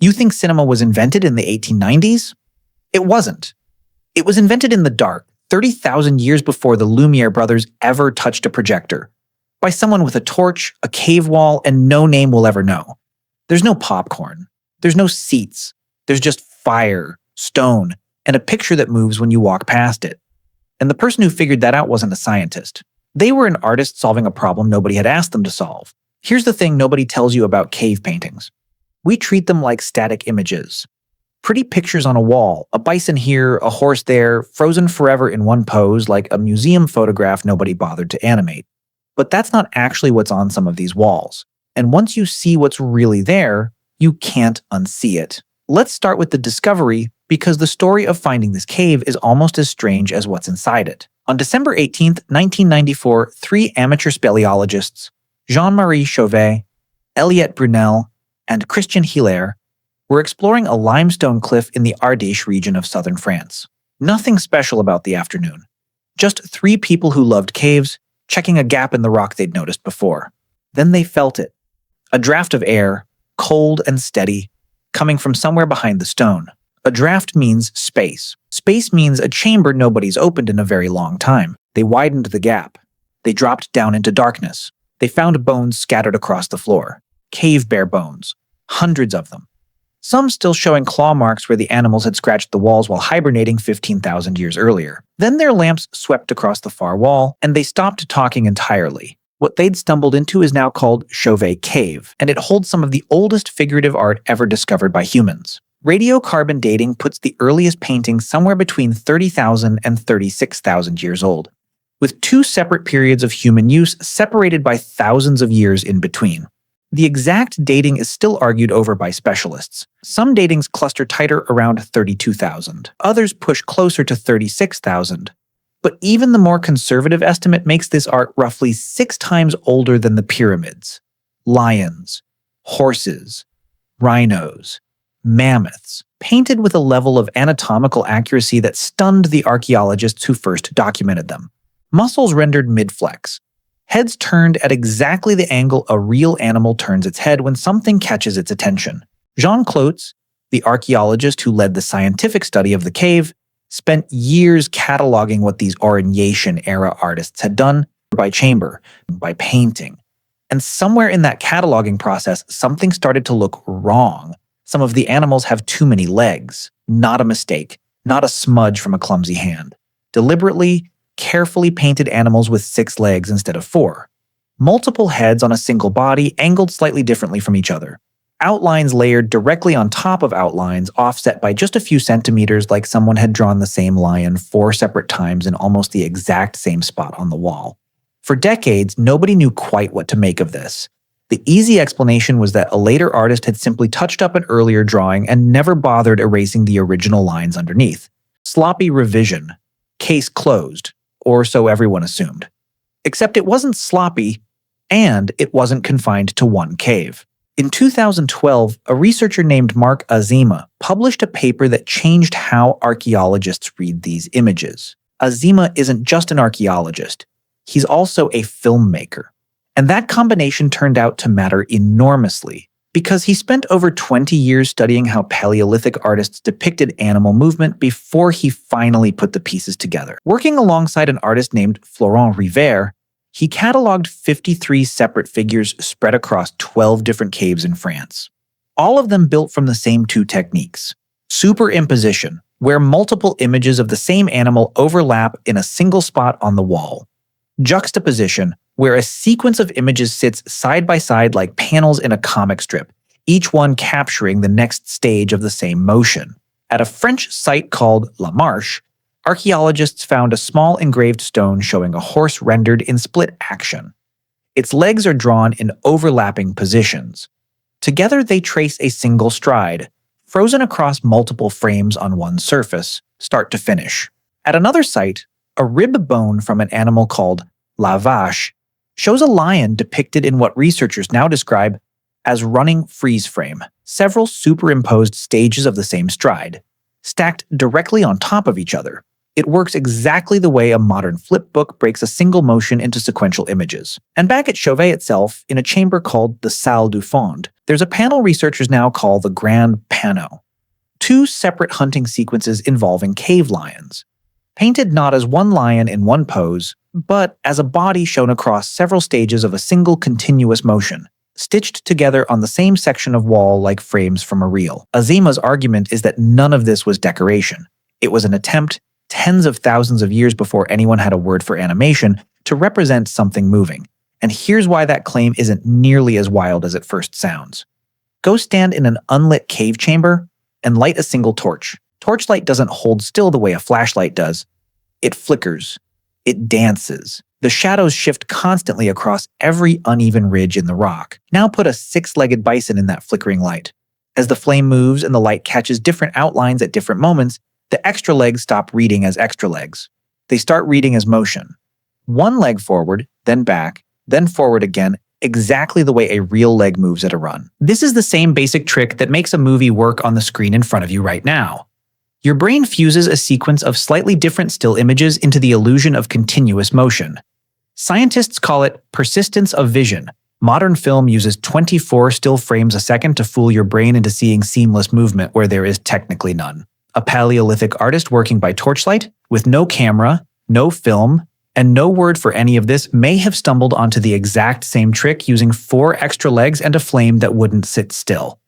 You think cinema was invented in the 1890s? It wasn't. It was invented in the dark, 30,000 years before the Lumiere brothers ever touched a projector, by someone with a torch, a cave wall, and no name we'll ever know. There's no popcorn. There's no seats. There's just fire, stone, and a picture that moves when you walk past it. And the person who figured that out wasn't a scientist. They were an artist solving a problem nobody had asked them to solve. Here's the thing nobody tells you about cave paintings. We treat them like static images. Pretty pictures on a wall, a bison here, a horse there, frozen forever in one pose like a museum photograph nobody bothered to animate. But that's not actually what's on some of these walls. And once you see what's really there, you can't unsee it. Let's start with the discovery, because the story of finding this cave is almost as strange as what's inside it. On December 18, 1994, 3 amateur speleologists, Jean-Marie Chauvet, Eliette Brunel, and Christian Hilaire, were exploring a limestone cliff in the Ardèche region of southern France. Nothing special about the afternoon. Just 3 people who loved caves, checking a gap in the rock they'd noticed before. Then they felt it. A draft of air, cold and steady, coming from somewhere behind the stone. A draft means space. Space means a chamber nobody's opened in a very long time. They widened the gap. They dropped down into darkness. They found bones scattered across the floor. Cave bear bones. Hundreds of them. Some still showing claw marks where the animals had scratched the walls while hibernating 15,000 years earlier. Then their lamps swept across the far wall, and they stopped talking entirely. What they'd stumbled into is now called Chauvet Cave, and it holds some of the oldest figurative art ever discovered by humans. Radiocarbon dating puts the earliest paintings somewhere between 30,000 and 36,000 years old, with 2 separate periods of human use separated by thousands of years in between. The exact dating is still argued over by specialists. Some datings cluster tighter around 32,000. Others push closer to 36,000. But even the more conservative estimate makes this art roughly 6 times older than the pyramids, lions, horses, rhinos, mammoths, painted with a level of anatomical accuracy that stunned the archaeologists who first documented them. Muscles rendered mid-flex. Heads turned at exactly the angle a real animal turns its head when something catches its attention. Jean Clotz, the archaeologist who led the scientific study of the cave, spent years cataloging what these Aurignacian-era artists had done by chamber, by painting. And somewhere in that cataloging process, something started to look wrong. Some of the animals have too many legs. Not a mistake. Not a smudge from a clumsy hand. Deliberately, carefully painted animals with 6 legs instead of 4. Multiple heads on a single body angled slightly differently from each other. Outlines layered directly on top of outlines offset by just a few centimeters, like someone had drawn the same lion 4 separate times in almost the exact same spot on the wall. For decades, nobody knew quite what to make of this. The easy explanation was that a later artist had simply touched up an earlier drawing and never bothered erasing the original lines underneath. Sloppy revision. Case closed. Or so everyone assumed. Except it wasn't sloppy, and it wasn't confined to one cave. In 2012, a researcher named Mark Azima published a paper that changed how archaeologists read these images. Azima isn't just an archaeologist, he's also a filmmaker. And that combination turned out to matter enormously, because he spent over 20 years studying how Paleolithic artists depicted animal movement before he finally put the pieces together. Working alongside an artist named Florent River, he cataloged 53 separate figures spread across 12 different caves in France. All of them built from the same 2 techniques. Superimposition, where multiple images of the same animal overlap in a single spot on the wall. Juxtaposition, where a sequence of images sits side by side like panels in a comic strip, each one capturing the next stage of the same motion. At a French site called La Marche, archaeologists found a small engraved stone showing a horse rendered in split action. Its legs are drawn in overlapping positions. Together they trace a single stride, frozen across multiple frames on one surface, start to finish. At another site, a rib bone from an animal called La Vache shows a lion depicted in what researchers now describe as running freeze frame, several superimposed stages of the same stride, stacked directly on top of each other. It works exactly the way a modern flipbook breaks a single motion into sequential images. And back at Chauvet itself, in a chamber called the Salle du Fond, There's a panel researchers now call the Grand Pano, two separate hunting sequences involving cave lions, painted not as one lion in one pose, but as a body shown across several stages of a single continuous motion, stitched together on the same section of wall like frames from a reel. Azima's argument is that none of this was decoration. It was an attempt, tens of thousands of years before anyone had a word for animation, to represent something moving. And here's why that claim isn't nearly as wild as it first sounds. Go stand in an unlit cave chamber and light a single torch. Torchlight doesn't hold still the way a flashlight does. It flickers. It dances. The shadows shift constantly across every uneven ridge in the rock. Now put a six-legged bison in that flickering light. As the flame moves and the light catches different outlines at different moments, the extra legs stop reading as extra legs. They start reading as motion. One leg forward, then back, then forward again, exactly the way a real leg moves at a run. This is the same basic trick that makes a movie work on the screen in front of you right now. Your brain fuses a sequence of slightly different still images into the illusion of continuous motion. Scientists call it persistence of vision. Modern film uses 24 still frames a second to fool your brain into seeing seamless movement where there is technically none. A Paleolithic artist working by torchlight, with no camera, no film, and no word for any of this, may have stumbled onto the exact same trick using 4 extra legs and a flame that wouldn't sit still.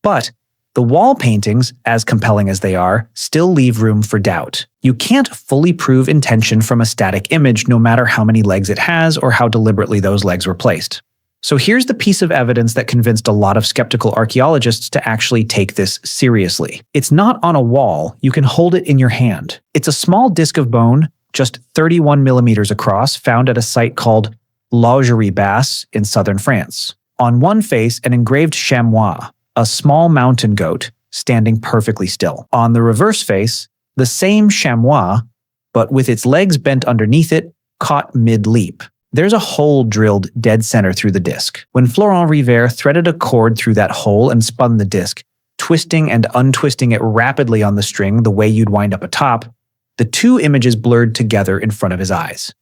But the wall paintings, as compelling as they are, still leave room for doubt. You can't fully prove intention from a static image no matter how many legs it has or how deliberately those legs were placed. So here's the piece of evidence that convinced a lot of skeptical archaeologists to actually take this seriously. It's not on a wall, you can hold it in your hand. It's a small disc of bone, just 31 millimeters across, found at a site called Laugerie Basse in southern France. On one face, an engraved chamois, a small mountain goat, standing perfectly still. On the reverse face, the same chamois, but with its legs bent underneath it, caught mid-leap. There's a hole drilled dead center through the disc. When Florent Riviere threaded a cord through that hole and spun the disc, twisting and untwisting it rapidly on the string the way you'd wind up a top, the two images blurred together in front of his eyes.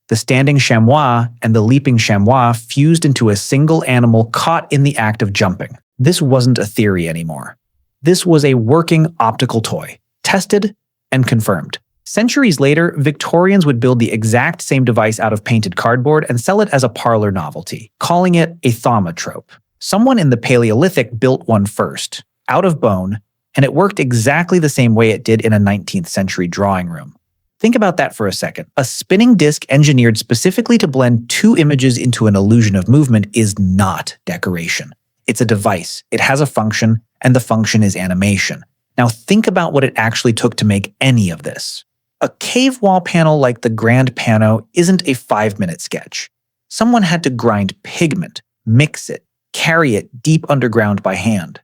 The standing chamois and the leaping chamois fused into a single animal caught in the act of jumping. This wasn't a theory anymore. This was a working optical toy, tested and confirmed. Centuries later, Victorians would build the exact same device out of painted cardboard and sell it as a parlor novelty, calling it a thaumatrope. Someone in the Paleolithic built one first, out of bone, and it worked exactly the same way it did in a 19th century drawing room. Think about that for a second. A spinning disc engineered specifically to blend two images into an illusion of movement is not decoration. It's a device, it has a function, and the function is animation. Now think about what it actually took to make any of this. A cave wall panel like the Grand Pano isn't a 5-minute sketch. Someone had to grind pigment, mix it, carry it deep underground by hand.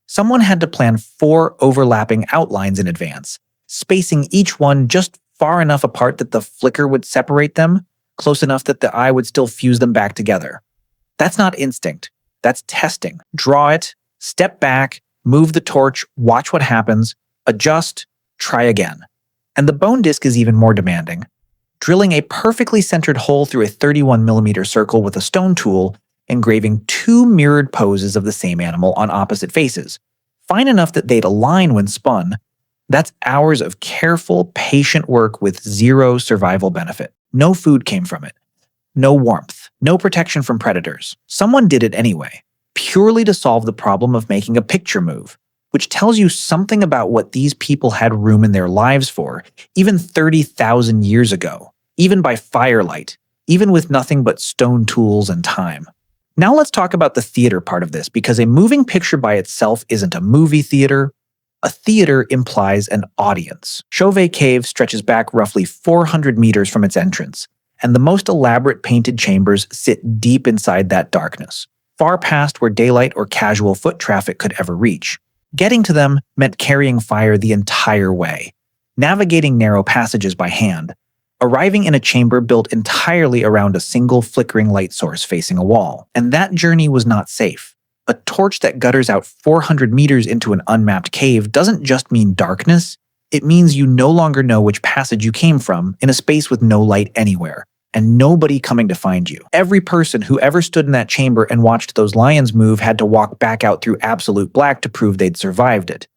Someone had to plan 4 overlapping outlines in advance, spacing each one just far enough apart that the flicker would separate them, close enough that the eye would still fuse them back together. That's not instinct. That's testing. Draw it, step back, move the torch, watch what happens, adjust, try again. And the bone disc is even more demanding. Drilling a perfectly centered hole through a 31mm circle with a stone tool, engraving 2 mirrored poses of the same animal on opposite faces, fine enough that they'd align when spun. That's hours of careful, patient work with zero survival benefit. No food came from it. No warmth. No protection from predators. Someone did it anyway, purely to solve the problem of making a picture move, which tells you something about what these people had room in their lives for, even 30,000 years ago, even by firelight, even with nothing but stone tools and time. Now let's talk about the theater part of this, because a moving picture by itself isn't a movie theater. A theater implies an audience. Chauvet Cave stretches back roughly 400 meters from its entrance, and the most elaborate painted chambers sit deep inside that darkness, far past where daylight or casual foot traffic could ever reach. Getting to them meant carrying fire the entire way, navigating narrow passages by hand, arriving in a chamber built entirely around a single flickering light source facing a wall. And that journey was not safe. A torch that gutters out 400 meters into an unmapped cave doesn't just mean darkness, it means you no longer know which passage you came from in a space with no light anywhere. and nobody coming to find you. Every person who ever stood in that chamber and watched those lions move had to walk back out through absolute black to prove they'd survived it.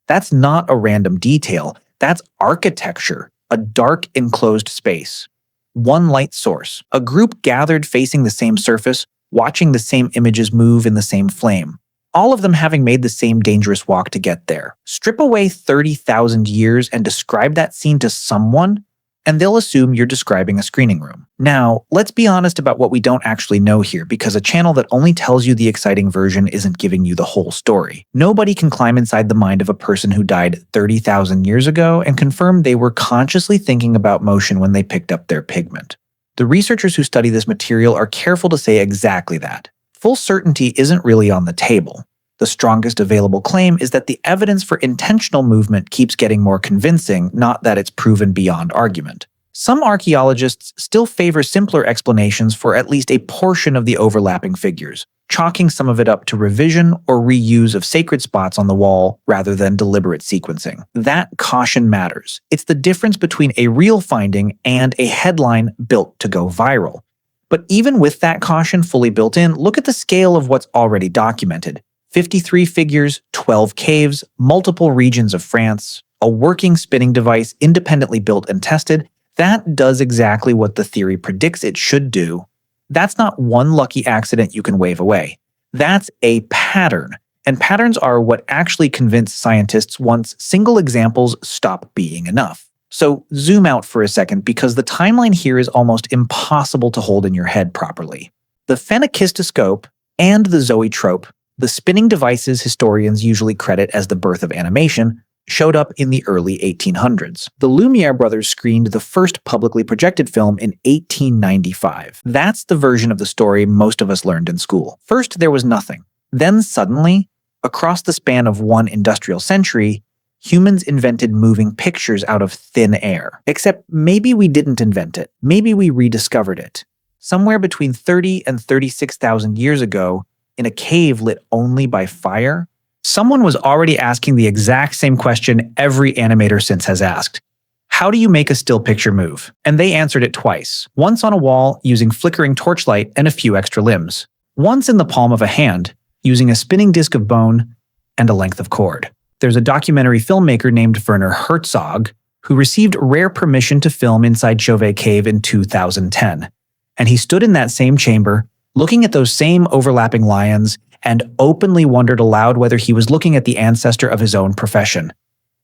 That's not a random detail. That's architecture, a dark enclosed space. One light source, a group gathered facing the same surface, watching the same images move in the same flame. All of them having made the same dangerous walk to get there. Strip away 30,000 years and describe that scene to someone, and they'll assume you're describing a screening room. Now, let's be honest about what we don't actually know here, because a channel that only tells you the exciting version isn't giving you the whole story. Nobody can climb inside the mind of a person who died 30,000 years ago and confirm they were consciously thinking about motion when they picked up their pigment. The researchers who study this material are careful to say exactly that. Full certainty isn't really on the table. The strongest available claim is that the evidence for intentional movement keeps getting more convincing, not that it's proven beyond argument. Some archaeologists still favor simpler explanations for at least a portion of the overlapping figures, chalking some of it up to revision or reuse of sacred spots on the wall rather than deliberate sequencing. That caution matters. It's the difference between a real finding and a headline built to go viral. But even with that caution fully built in, look at the scale of what's already documented. 53 figures, 12 caves, multiple regions of France, a working spinning device independently built and tested. That does exactly what the theory predicts it should do. That's not one lucky accident you can wave away. That's a pattern. And patterns are what actually convince scientists once single examples stop being enough. So zoom out for a second, because the timeline here is almost impossible to hold in your head properly. The phenakistoscope and the zoetrope, the spinning devices historians usually credit as the birth of animation, showed up in the early 1800s. The Lumiere brothers screened the first publicly projected film in 1895. That's the version of the story most of us learned in school. First, there was nothing. Then suddenly, across the span of one industrial century, humans invented moving pictures out of thin air. Except maybe we didn't invent it. Maybe we rediscovered it. Somewhere between 30 and 36,000 years ago, in a cave lit only by fire, someone was already asking the exact same question every animator since has asked. How do you make a still picture move? And they answered it twice. Once on a wall using flickering torchlight and a few extra limbs. Once in the palm of a hand using a spinning disc of bone and a length of cord. There's a documentary filmmaker named Werner Herzog who received rare permission to film inside Chauvet Cave in 2010. And he stood in that same chamber, looking at those same overlapping lions, and openly wondered aloud whether he was looking at the ancestor of his own profession.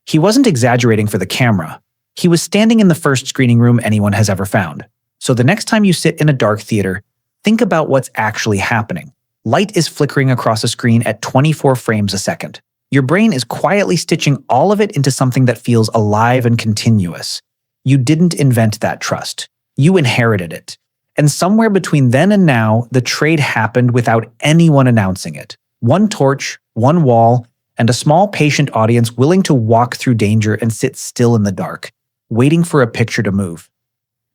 He wasn't exaggerating for the camera. He was standing in the first screening room anyone has ever found. So the next time you sit in a dark theater, think about what's actually happening. Light is flickering across a screen at 24 frames a second. Your brain is quietly stitching all of it into something that feels alive and continuous. You didn't invent that trust. You inherited it. And somewhere between then and now, the trade happened without anyone announcing it. One torch, one wall, and a small patient audience willing to walk through danger and sit still in the dark, waiting for a picture to move.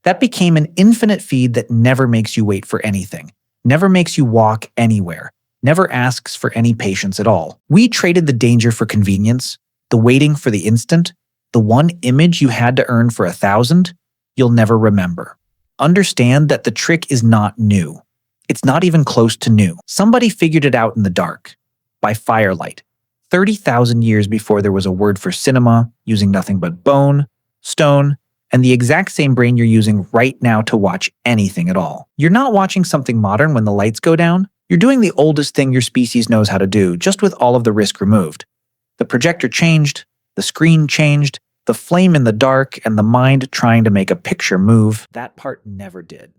That became an infinite feed that never makes you wait for anything, never makes you walk anywhere, never asks for any patience at all. We traded the danger for convenience, the waiting for the instant, the one image you had to earn for 1,000 you'll never remember. Understand that the trick is not new. It's not even close to new. Somebody figured it out in the dark, by firelight, 30,000 years before there was a word for cinema, using nothing but bone, stone, and the exact same brain you're using right now to watch anything at all. You're not watching something modern when the lights go down. You're doing the oldest thing your species knows how to do, just with all of the risk removed. The projector changed, the screen changed, the flame in the dark, and the mind trying to make a picture move, that part never did.